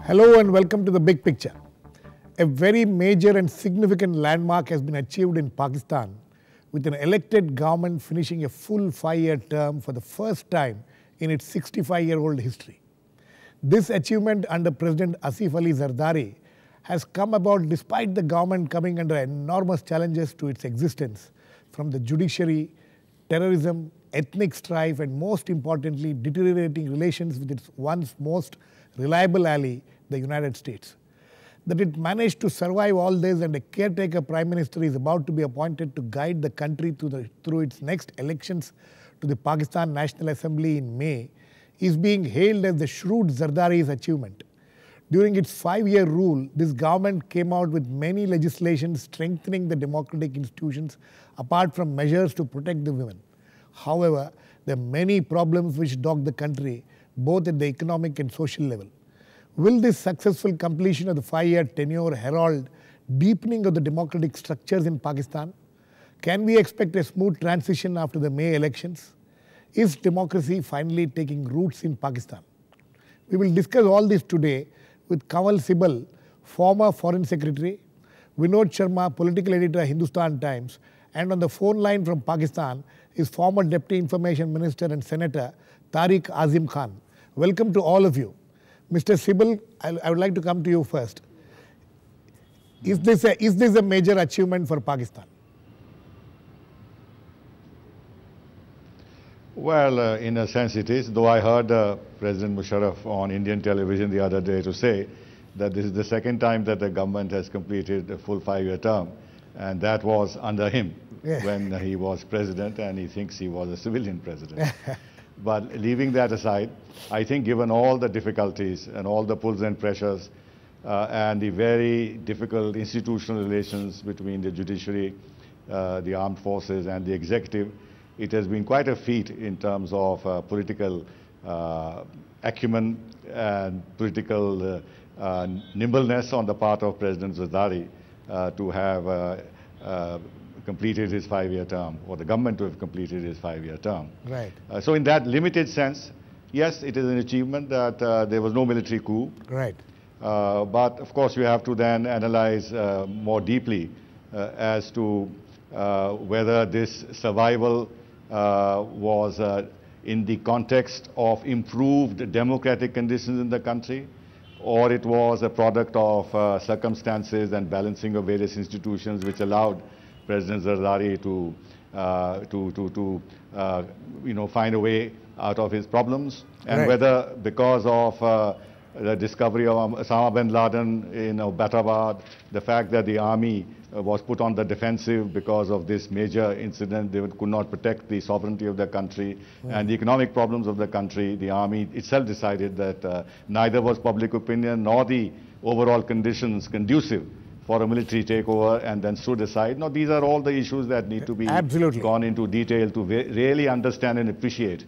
Hello and welcome to The Big Picture. A very major and significant landmark has been achieved in Pakistan, with an elected government finishing a full 5-year term for the first time in its 65-year-old history. This achievement under President Asif Ali Zardari has come about despite the government coming under enormous challenges to its existence from the judiciary, terrorism, ethnic strife, and most importantly, deteriorating relations with its once most reliable ally, the United States. That it managed to survive all this and a caretaker prime minister is about to be appointed to guide the country through its next elections to the Pakistan National Assembly in May is being hailed as the shrewd Zardari's achievement. During its 5-year rule, this government came out with many legislations strengthening the democratic institutions apart from measures to protect the women. However, there are many problems which dog the country, both at the economic and social level. Will this successful completion of the 5-year tenure herald deepening of the democratic structures in Pakistan? Can we expect a smooth transition after the May elections? Is democracy finally taking roots in Pakistan? We will discuss all this today with Kanwal Sibal, former Foreign Secretary, Vinod Sharma, political editor at Hindustan Times, and on the phone line from Pakistan is former Deputy Information Minister and Senator Tariq Azim Khan. Welcome to all of you. Mr. Sibal, I would like to come to you first. Is this a major achievement for Pakistan? Well, in a sense it is, though I heard President Musharraf on Indian television the other day to say that this is the second time that the government has completed a full 5-year term, and that was under him when he was president, and he thinks he was a civilian president. But leaving that aside, I think given all the difficulties and all the pulls and pressures and the very difficult institutional relations between the judiciary, the armed forces and the executive, it has been quite a feat in terms of political acumen and political nimbleness on the part of President Zardari to have completed his 5-year term, or the government to have completed his 5-year term. Right. So in that limited sense, yes, it is an achievement that there was no military coup. Right. But of course you have to then analyze more deeply as to whether this survival was in the context of improved democratic conditions in the country, or it was a product of circumstances and balancing of various institutions which allowed President Zardari to find a way out of his problems, and whether because of the discovery of Osama bin Laden in Abbottabad, the fact that the army was put on the defensive because of this major incident, they could not protect the sovereignty of their country and the economic problems of the country, the army itself decided that neither was public opinion nor the overall conditions conducive for a military takeover, and then stood aside. Now, these are all the issues that need to be gone into detail to really understand and appreciate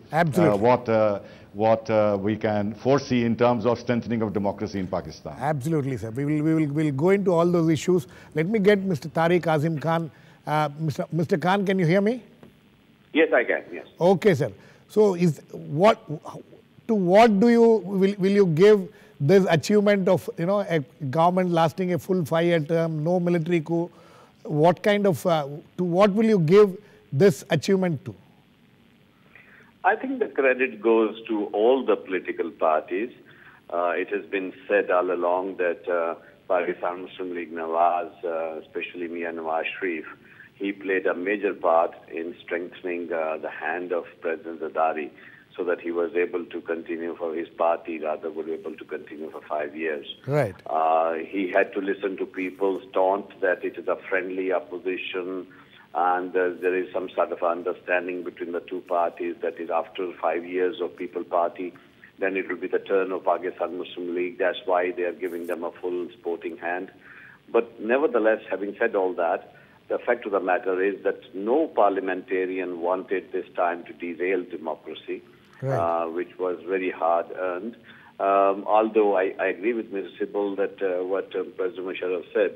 what we can foresee in terms of strengthening of democracy in Pakistan. Absolutely, sir. We'll go into all those issues. Let me get Mr. Tariq Azim Khan. Mr. Khan, can you hear me? Yes, I can. Yes. Okay, sir. So, will you give this achievement of a government lasting a full 5-year term, no military coup? What kind of what will you give this achievement to? I think the credit goes to all the political parties. It has been said all along that Pakistan Muslim League Nawaz, especially Mian Nawaz Sharif, he played a major part in strengthening the hand of President Zardari, so that he was able to continue for his party, rather was able to continue for 5 years. Right. He had to listen to people's taunt that it is a friendly opposition, and there is some sort of understanding between the two parties that is after 5 years of People Party, then it will be the turn of Pakistan Muslim League. That's why they are giving them a full sporting hand. But nevertheless, having said all that, the fact of the matter is that no parliamentarian wanted this time to derail democracy. Right. Which was very hard earned. Although I agree with Mr. Sibal that what President Musharraf said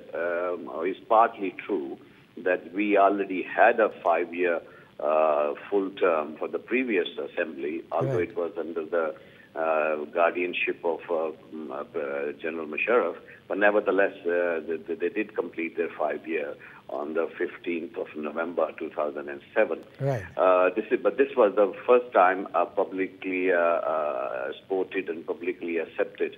is partly true, that we already had a 5-year full term for the previous assembly, although it was under the guardianship of General Musharraf, but nevertheless, they did complete their 5-year on the 15th of November 2007. Right. This was the first time a publicly supported and publicly accepted,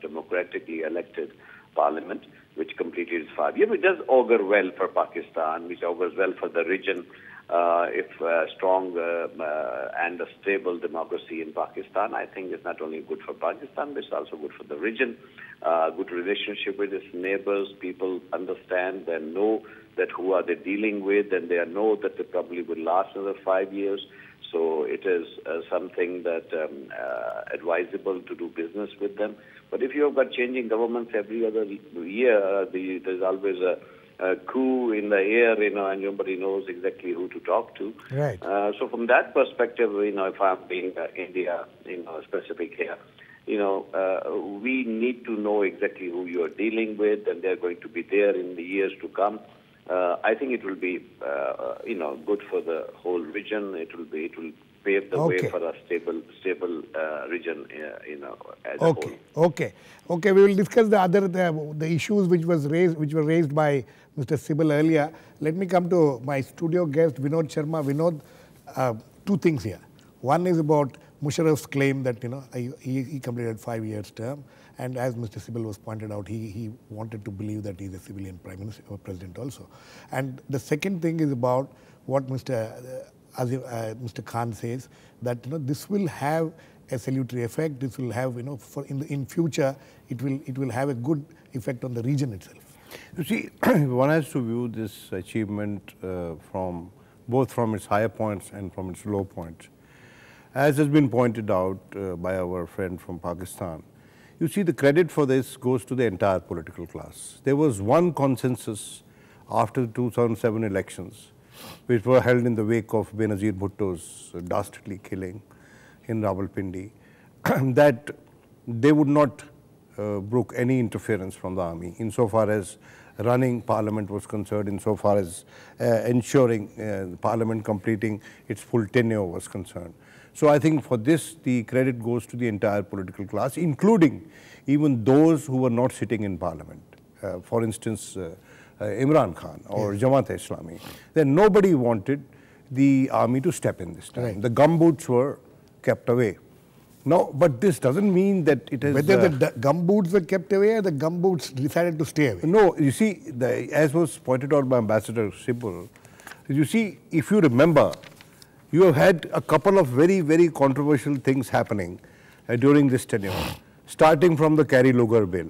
democratically elected parliament, which completed its 5 years, which does augur well for Pakistan, which augurs well for the region. If strong and a stable democracy in Pakistan, I think it's not only good for Pakistan, but it's also good for the region. Good relationship with its neighbors. People understand and know that who are they dealing with, and they know that they probably will last another 5 years. So it is something that advisable to do business with them. But if you have got changing governments every other year, there's always a coup in the air, and nobody knows exactly who to talk to. Right. So from that perspective, if I'm being India, specific here, we need to know exactly who you are dealing with, and they're going to be there in the years to come. I think it will be, good for the whole region. It will pave the way for a stable region, as a whole. Okay. We will discuss the issues which were raised by Mr. Sibal earlier. Let me come to my studio guest, Vinod Sharma. Vinod, two things here. One is about Musharraf's claim that he completed 5 years term, and as Mr. Sibal was pointed out, he wanted to believe that he's a civilian prime minister or president also. And the second thing is about what Mr. Azim, Mr. Khan says, that this will have a salutary effect. This will have in future it will have a good effect on the region itself. You see, one has to view this achievement both from its higher points and from its low points. As has been pointed out by our friend from Pakistan, you see, the credit for this goes to the entire political class. There was one consensus after the 2007 elections, which were held in the wake of Benazir Bhutto's dastardly killing in Rawalpindi, that they would not brook any interference from the army insofar as running parliament was concerned, insofar as ensuring parliament completing its full tenure was concerned. So I think for this, the credit goes to the entire political class, including even those who were not sitting in parliament. For instance, Imran Khan or Jamaat-e-Islami. Then nobody wanted the army to step in this time. Right. The gumboots were kept away. No, but this doesn't mean that it is... Whether the gumboots were kept away or the gumboots decided to stay away. No, you see, as was pointed out by Ambassador Sibal, you see, if you remember, you have had a couple of very, very controversial things happening during this tenure, starting from the Kerry-Lugar bill,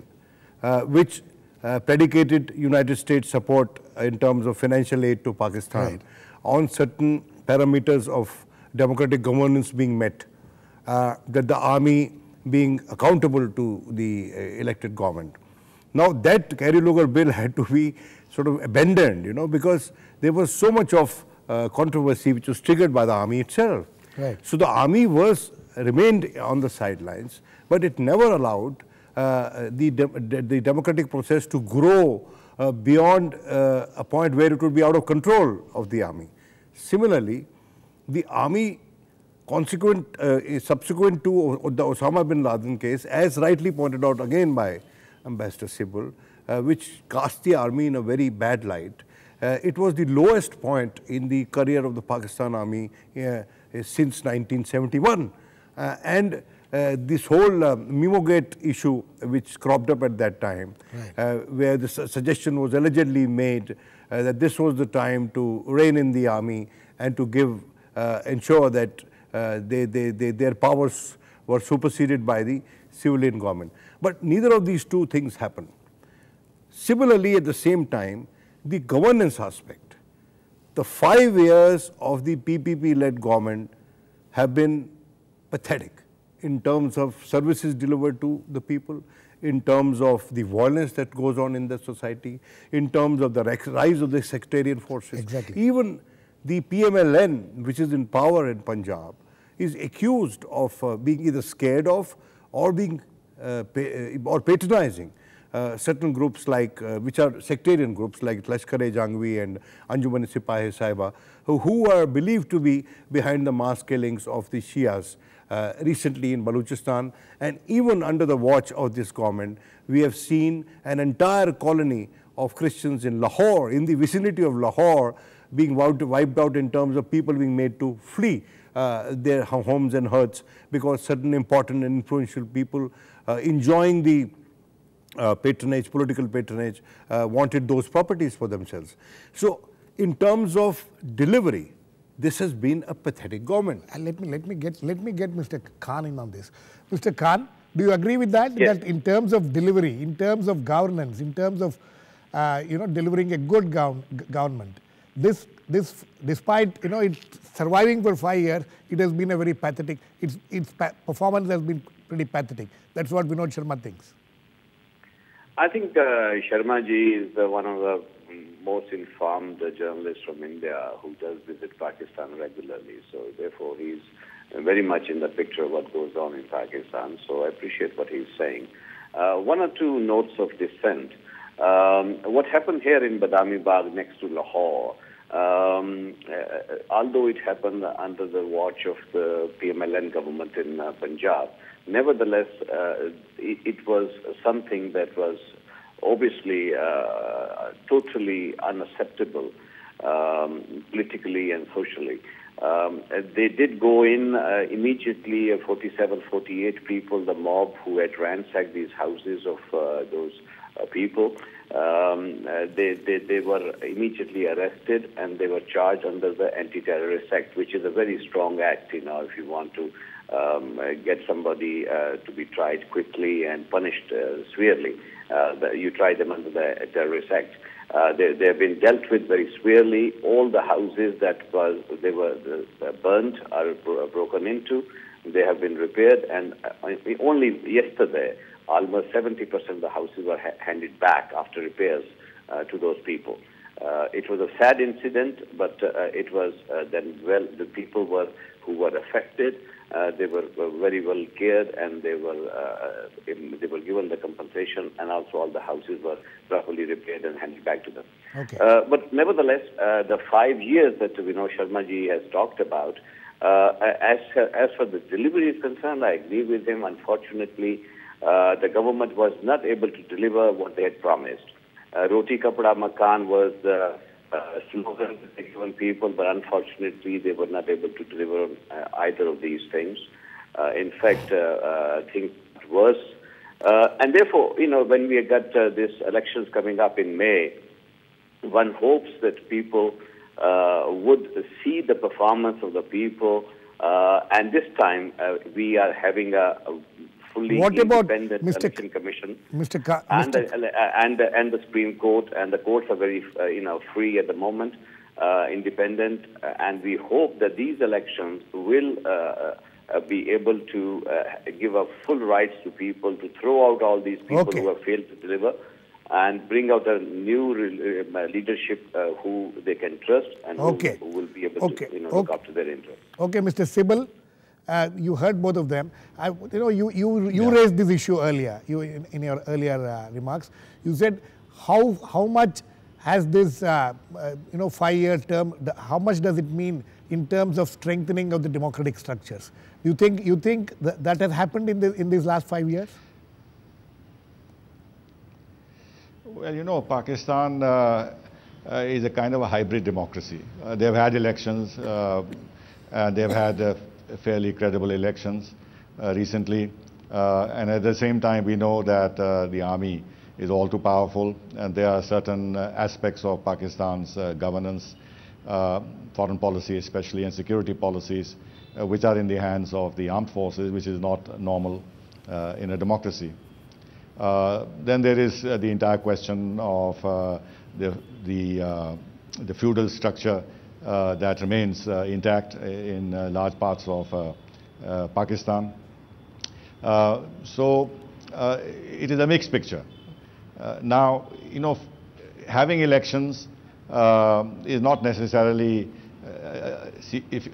which predicated United States support in terms of financial aid to Pakistan on certain parameters of democratic governance being met, that the army being accountable to the elected government. Now that Kerry-Lugar bill had to be sort of abandoned, because there was so much of controversy which was triggered by the army itself. Right. So the army remained on the sidelines, but it never allowed the democratic process to grow beyond a point where it would be out of control of the army. Similarly, the army subsequent to the Osama bin Laden case, as rightly pointed out again by Ambassador Sibal, which cast the army in a very bad light. It was the lowest point in the career of the Pakistan Army since 1971. And this whole Mimogate issue which cropped up at that time, where the suggestion was allegedly made that this was the time to rein in the army and to ensure that their powers were superseded by the civilian government. But neither of these two things happened. Similarly, at the same time, the governance aspect, the 5 years of the PPP-led government have been pathetic in terms of services delivered to the people, in terms of the violence that goes on in the society, in terms of the rise of the sectarian forces. Exactly. Even the PMLN, which is in power in Punjab, is accused of being either scared of or being or patronizing certain groups which are sectarian groups like Lashkar-e-Jhangvi and Anjuman-e-Sipahi Sahiba, who are believed to be behind the mass killings of the Shias recently in Balochistan, and even under the watch of this government, we have seen an entire colony of Christians in Lahore, in the vicinity of Lahore, being wiped out in terms of people being made to flee their homes and huts because certain important and influential people enjoying the patronage, political patronage, wanted those properties for themselves. So in terms of delivery, this has been a pathetic government. Let me get Mr. Khan in on this. Mr. Khan, do you agree with that? Yes. That in terms of delivery, in terms of governance, in terms of delivering a good government, this despite it surviving for 5 years, it has been a very pathetic. Its performance has been pretty pathetic. That's what Vinod Sharma thinks. I think Sharma ji is one of the most informed journalists from India who does visit Pakistan regularly. So therefore, he's very much in the picture of what goes on in Pakistan. So I appreciate what he's saying. One or two notes of dissent. What happened here in Badami Bagh next to Lahore, although it happened under the watch of the PMLN government in Punjab, nevertheless, it was something that was obviously totally unacceptable politically and socially. They did go in immediately, 47, 48 people, the mob who had ransacked these houses of those people. They were immediately arrested and they were charged under the Anti-Terrorist Act, which is a very strong act, if you want to get somebody to be tried quickly and punished severely. You try them under the Terrorist Act. They have been dealt with very severely. All the houses that were burnt are broken into. They have been repaired, and only yesterday, almost 70% of the houses were handed back after repairs to those people. It was a sad incident, but it was then the people who were affected. They were very well cared, and they were given the compensation, and also all the houses were properly repaired and handed back to them. Okay. But nevertheless, the 5 years that Vinod Sharma ji has talked about, as for the delivery is concerned, I agree with him. Unfortunately, the government was not able to deliver what they had promised. Roti Kapda Makan was the slogan that they given people, but unfortunately they were not able to deliver on either of these things. In fact, things got worse. And therefore, when we got these elections coming up in May, one hopes that people would see the performance of the people, and this time we are having a fully independent election commission, and the Supreme Court, and the courts are very free at the moment, independent, and we hope that these elections will be able to give a full rights to people to throw out all these people who have failed to deliver, and bring out a new leadership who they can trust and who will be able to look after their interests. Okay, Mr. Sibal. You heard both of them. You raised this issue earlier. In your earlier remarks, you said how much has this 5-year term? How much does it mean in terms of strengthening of the democratic structures? You think that has happened in these last 5 years? Well, Pakistan is a kind of a hybrid democracy. They've had elections, and they've had fairly credible elections recently, and at the same time we know that the army is all too powerful, and there are certain aspects of Pakistan's governance, foreign policy especially, and security policies which are in the hands of the armed forces, which is not normal in a democracy. Then there is the entire question of the feudal structure that remains intact in large parts of Pakistan. So it is a mixed picture. Now, having elections is not necessarily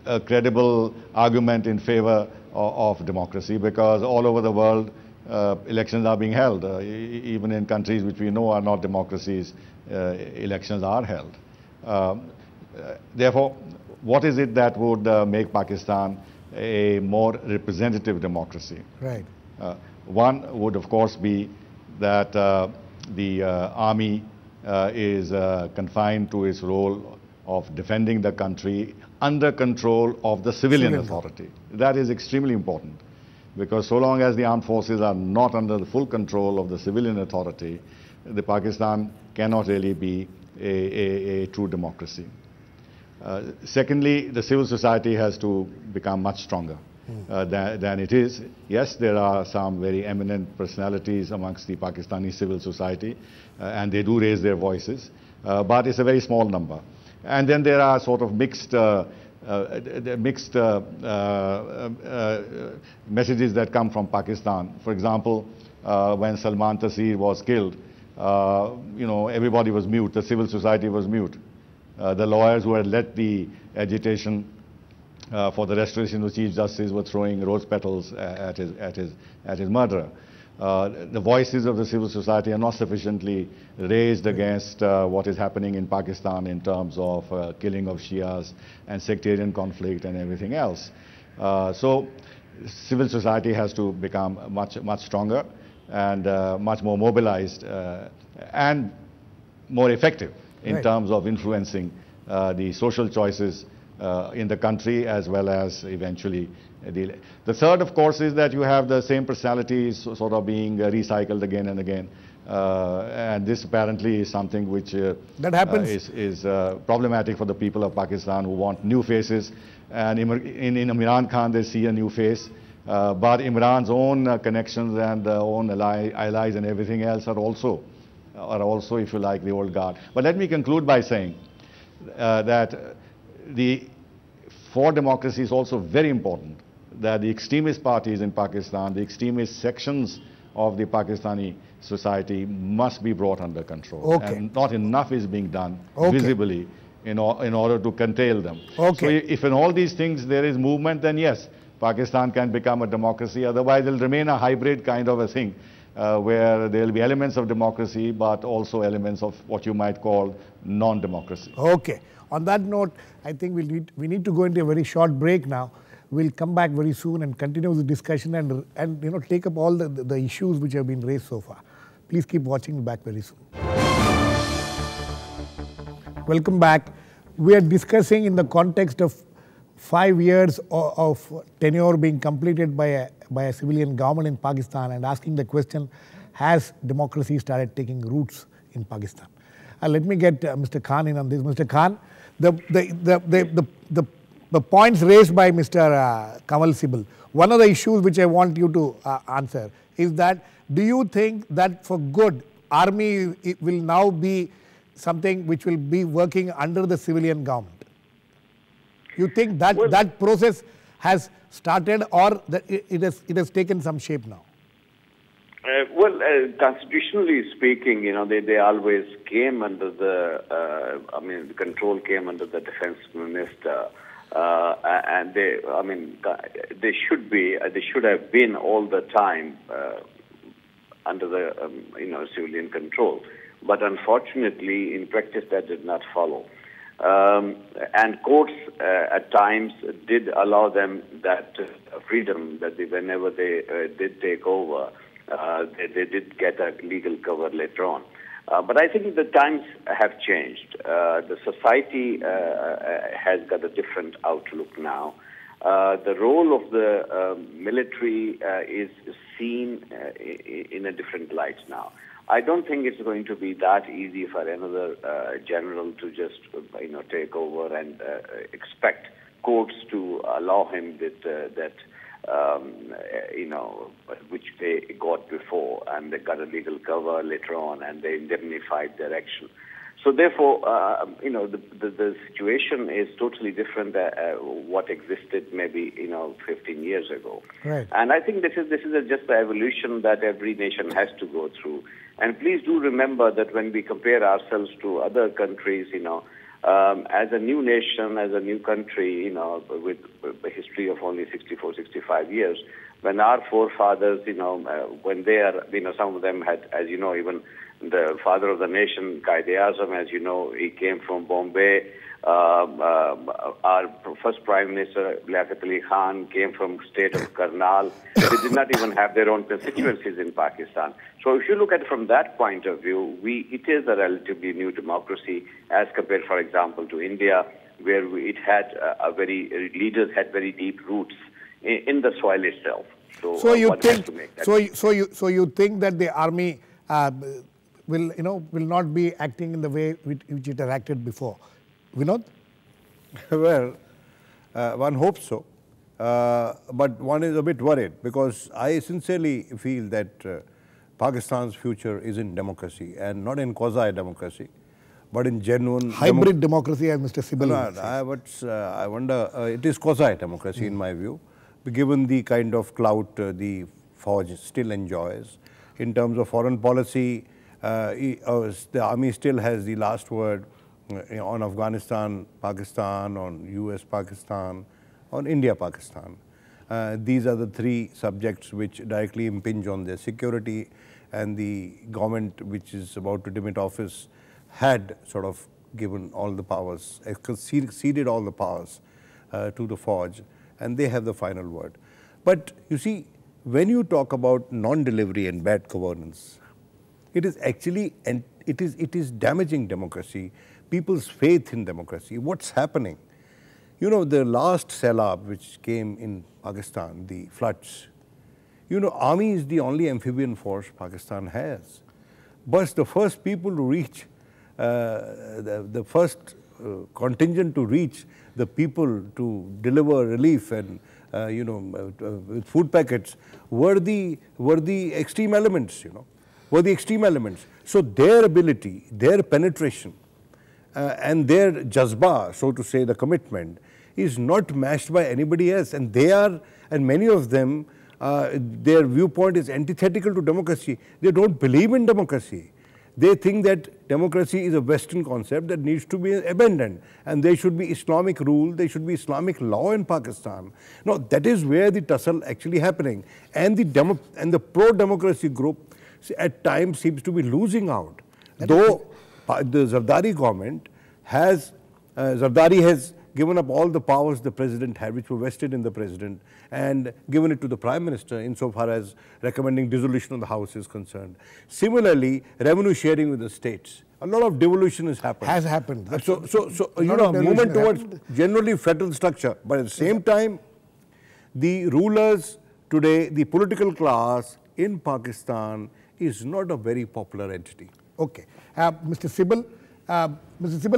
a credible argument in favor of democracy, because all over the world elections are being held. Even in countries which we know are not democracies, elections are held. Therefore, what is it that would make Pakistan a more representative democracy. Right. One would, of course, be that the army is confined to its role of defending the country under control of the civilian authority. That is extremely important, because so long as the armed forces are not under the full control of the civilian authority, the Pakistan cannot really be a true democracy. Secondly, the civil society has to become much stronger than it is. Yes, there are some very eminent personalities amongst the Pakistani civil society, and they do raise their voices, but it's a very small number. And then there are sort of mixed messages that come from Pakistan. For example, when Salman Taseer was killed, everybody was mute. The civil society was mute. The lawyers who had led the agitation for the restoration of Chief Justice were throwing rose petals at his murderer. The voices of the civil society are not sufficiently raised against what is happening in Pakistan in terms of killing of Shias and sectarian conflict and everything else. So civil society has to become much stronger and much more mobilized and more effective in terms of influencing the social choices in the country, as well as eventually the third, of course, is that you have the same personalities sort of being recycled again and again. And this apparently is something which that happens. Is problematic for the people of Pakistan, who want new faces. And in Imran Khan, they see a new face. But Imran's own connections and own allies and everything else are also, if you like, the old guard. But let me conclude by saying that for democracy is also very important that the extremist parties in Pakistan, the extremist sections of the Pakistani society must be brought under control. And not enough is being done visibly in order to curtail them. So if in all these things there is movement, then yes, Pakistan can become a democracy. Otherwise, it will remain a hybrid kind of a thing, where there will be elements of democracy, but also elements of what you might call non-democracy. Okay. On that note, I think we need to go into a very short break now. We'll come back very soon and continue the discussion and take up all the issues which have been raised so far. Please keep watching. Back very soon. Welcome back. We are discussing in the context of 5 years of tenure being completed by a civilian government in Pakistan, and asking the question, has democracy started taking roots in Pakistan? Let me get Mr. Khan in on this. Mr. Khan, the points raised by Mr. Kanwal Sibal, one of the issues which I want you to answer is that, do you think that for good, army will now be something which will be working under the civilian government? You think that that process has started, or that it has taken some shape now? Constitutionally speaking, they always came under the, the control came under the defense minister, and they should have been all the time under the, civilian control. But unfortunately, in practice, that did not follow. And courts at times did allow them that freedom, that whenever they did take over, they did get a legal cover later on. But I think the times have changed. The society has got a different outlook now. The role of the military is seen in a different light now. I don't think it's going to be that easy for another general to just, take over and expect courts to allow him that which they got before, and they got a legal cover later on, and they indemnified their action. So therefore, the situation is totally different what existed maybe 15 years ago. Right. And I think this is just the evolution that every nation has to go through. And please do remember that when we compare ourselves to other countries, as a new nation, as a new country, with a history of only 64, 65 years, when our forefathers, when they are, some of them had, as even the father of the nation, Qaid-e-Azam, as you know, he came from Bombay. Our first Prime Minister, Liaquat Ali Khan, came from state of Karnal. They did not even have their own constituencies in Pakistan. So if you look at it from that point of view, it is a relatively new democracy as compared, for example, to India, where it had leaders had very deep roots in the soil itself. So you think that the army will not be acting in the way which it had acted before? Vinod? Well, one hopes so, but one is a bit worried because I sincerely feel that Pakistan's future is in democracy and not in quasi-democracy, but in genuine hybrid democracy, as Mr. Sibal I wonder, it is quasi-democracy in my view, given the kind of clout the Fauj still enjoys. In terms of foreign policy, the army still has the last word on Afghanistan, Pakistan, on US, Pakistan, on India, Pakistan. These are the three subjects which directly impinge on their security, and the government which is about to demit office had sort of given all the powers, ceded all the powers to the Fauj, and they have the final word. But you see, when you talk about non-delivery and bad governance, it is actually, and it is damaging democracy, people's faith in democracy. What's happening? You know, the last Sailab which came in Pakistan, the floods, you know, army is the only amphibian force Pakistan has. But the first people to reach, the first contingent to reach the people to deliver relief and with food packets were the extreme elements, So their ability, their penetration, and their jazba, so to say, the commitment, is not matched by anybody else. And they are, and many of them, their viewpoint is antithetical to democracy. They don't believe in democracy. They think that democracy is a Western concept that needs to be abandoned, and there should be Islamic rule, there should be Islamic law in Pakistan. No, that is where the tussle actually happening. And the pro-democracy group at times seems to be losing out. Though the Zardari government has, Zardari has given up all the powers the president had, which were vested in the president, and given it to the prime minister insofar as recommending dissolution of the house is concerned. Similarly, revenue sharing with the states. A lot of devolution has happened. Has happened. So movement towards generally federal structure. But at the same time, the rulers today, the political class in Pakistan is not a very popular entity. Okay. Mr. Sibal,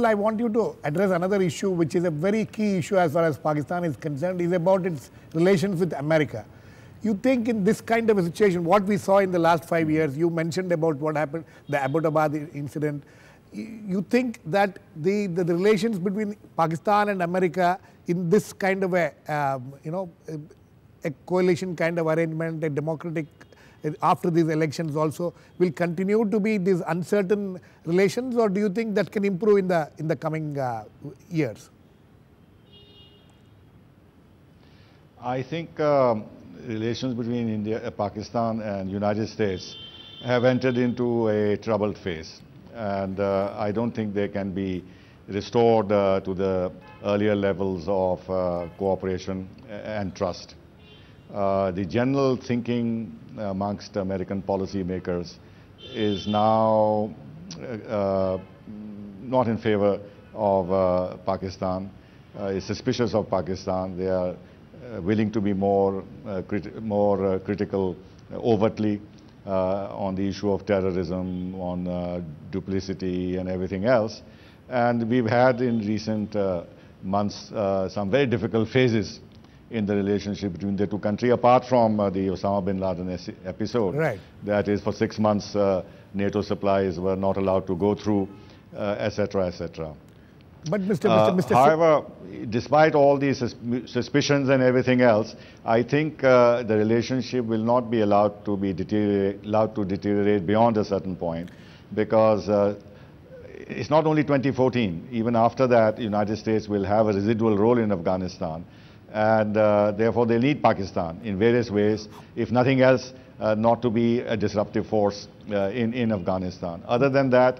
I want you to address another issue which is a very key issue as far as Pakistan is concerned, is about its relations with America. You think in this kind of a situation, what we saw in the last 5 years, you mentioned about what happened, the Abbottabad incident, you think that the relations between Pakistan and America in this kind of a coalition kind of arrangement, a democratic, after these elections also, will continue to be these uncertain relations, or do you think that can improve in the coming years? I think relations between India, Pakistan and United States have entered into a troubled phase, and I don't think they can be restored to the earlier levels of cooperation and trust. The general thinking amongst American policymakers is now not in favor of Pakistan, is suspicious of Pakistan. They are willing to be more critical overtly on the issue of terrorism, on duplicity and everything else. And we've had in recent months some very difficult phases in the relationship between the two countries, apart from the Osama bin Laden episode. Right. That is, for 6 months, NATO supplies were not allowed to go through, etc., etc. But however, despite all these suspicions and everything else, I think the relationship will not be allowed to deteriorate beyond a certain point, because it's not only 2014. Even after that, the United States will have a residual role in Afghanistan. And therefore they need Pakistan in various ways, if nothing else, not to be a disruptive force in Afghanistan. Other than that,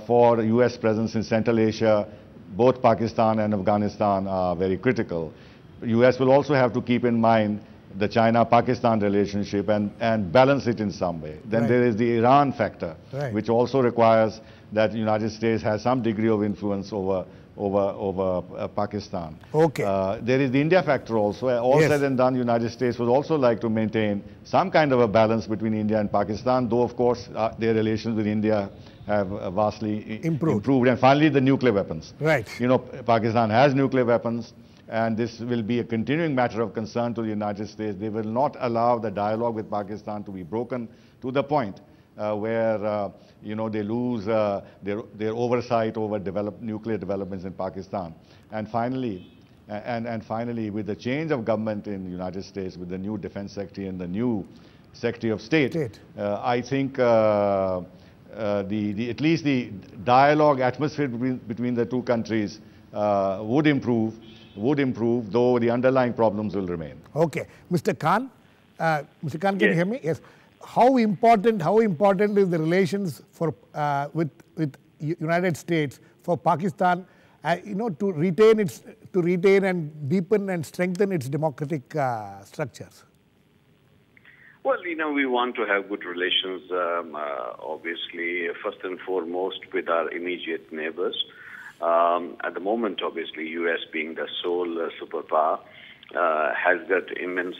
for US presence in Central Asia, both Pakistan and Afghanistan are very critical. The US will also have to keep in mind the China-Pakistan relationship and balance it in some way. Then there is the Iran factor, which also requires that the United States has some degree of influence over Pakistan. There is the India factor also. All said and done, the United States would also like to maintain some kind of a balance between India and Pakistan, though of course their relations with India have vastly improved. And finally, the nuclear weapons. You know, Pakistan has nuclear weapons, and this will be a continuing matter of concern to the United States. They will not allow the dialogue with Pakistan to be broken to the point where you know, they lose their oversight over nuclear developments in Pakistan. And finally, with the change of government in the United States, with the new Defense Secretary and the new Secretary of State, I think at least the dialogue atmosphere between the two countries would improve, though the underlying problems will remain. Mr. Khan, can you hear me? Yes. How important is the relations for with United States for Pakistan, you know, to retain and deepen and strengthen its democratic structures? Well, you know, we want to have good relations, obviously, first and foremost with our immediate neighbors. At the moment, obviously, U.S. being the sole superpower, has got immense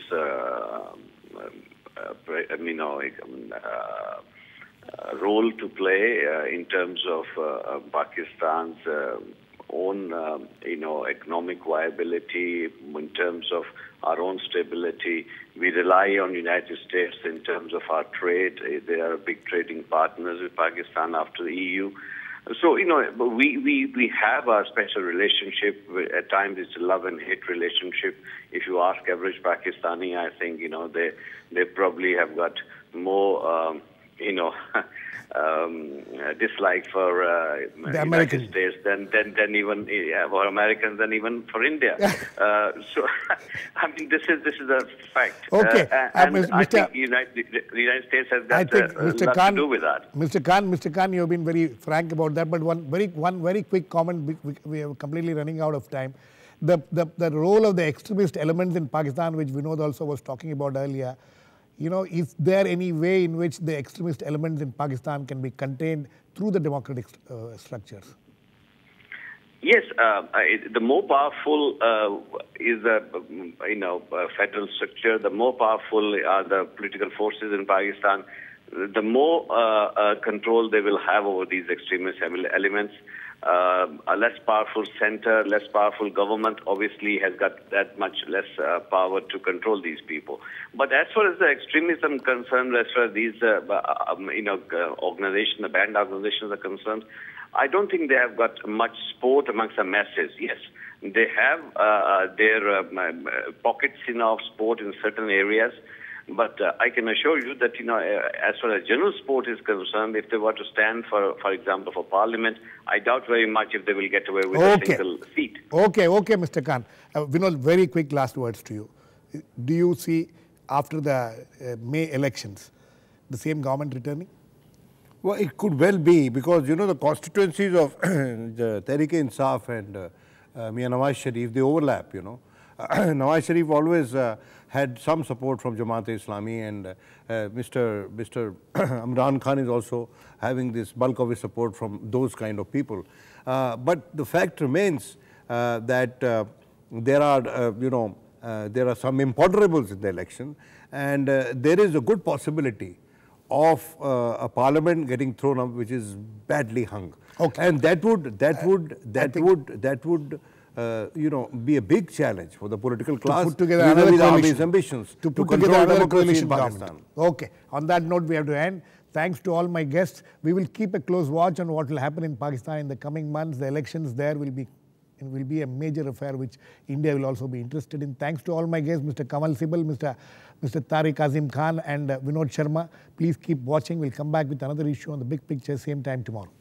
role to play in terms of Pakistan's own, economic viability, in terms of our own stability. We rely on United States in terms of our trade. They are big trading partners with Pakistan after the EU. So, you know, we have a special relationship. At times it's a love and hate relationship. If you ask average Pakistani, I think, you know, they probably have got more, dislike for the United States than even for Americans than even for India. So, I mean, this is a fact. And I think the United States has got a lot to do with that. Mr. Khan, you have been very frank about that. But one very quick comment. We are completely running out of time. The role of the extremist elements in Pakistan, which Vinod also was talking about earlier. You know, is there any way in which the extremist elements in Pakistan can be contained through the democratic structures? Yes, the more powerful is the federal structure, the more powerful are the political forces in Pakistan, the more control they will have over these extremist elements. A less powerful center, less powerful government obviously has got that much less power to control these people. But as far as the extremism concerned, as far as these organizations, the banned organizations are concerned, I don't think they have got much support amongst the masses. Yes, they have their pockets of support in certain areas. But I can assure you that, as far as general support is concerned, if they were to stand, for example, for parliament, I doubt very much if they will get away with a single seat. Okay, Mr. Khan. Vinod, very quick last words to you. Do you see, after the May elections, the same government returning? Well, it could well be, because, the constituencies of the Tahir-ul-Qadri and Mian Nawaz Sharif, they overlap, Nawaz Sharif always had some support from Jamaat-e-Islami, and Mr. Imran Khan is also having this bulk of his support from those kind of people. But the fact remains that there are some imponderables in the election, and there is a good possibility of a parliament getting thrown up which is badly hung. And that would be a big challenge for the political class to put together another coalition. Ambitions to put together another coalition government. Okay, on that note we have to end. Thanks to all my guests. We will keep a close watch on what will happen in Pakistan in the coming months. The elections there will be a major affair which India will also be interested in. Thanks to all my guests, Mr. Kanwal Sibal, Mr. Tariq Azim Khan and Vinod Sharma. Please keep watching. We'll come back with another issue on the big picture same time tomorrow.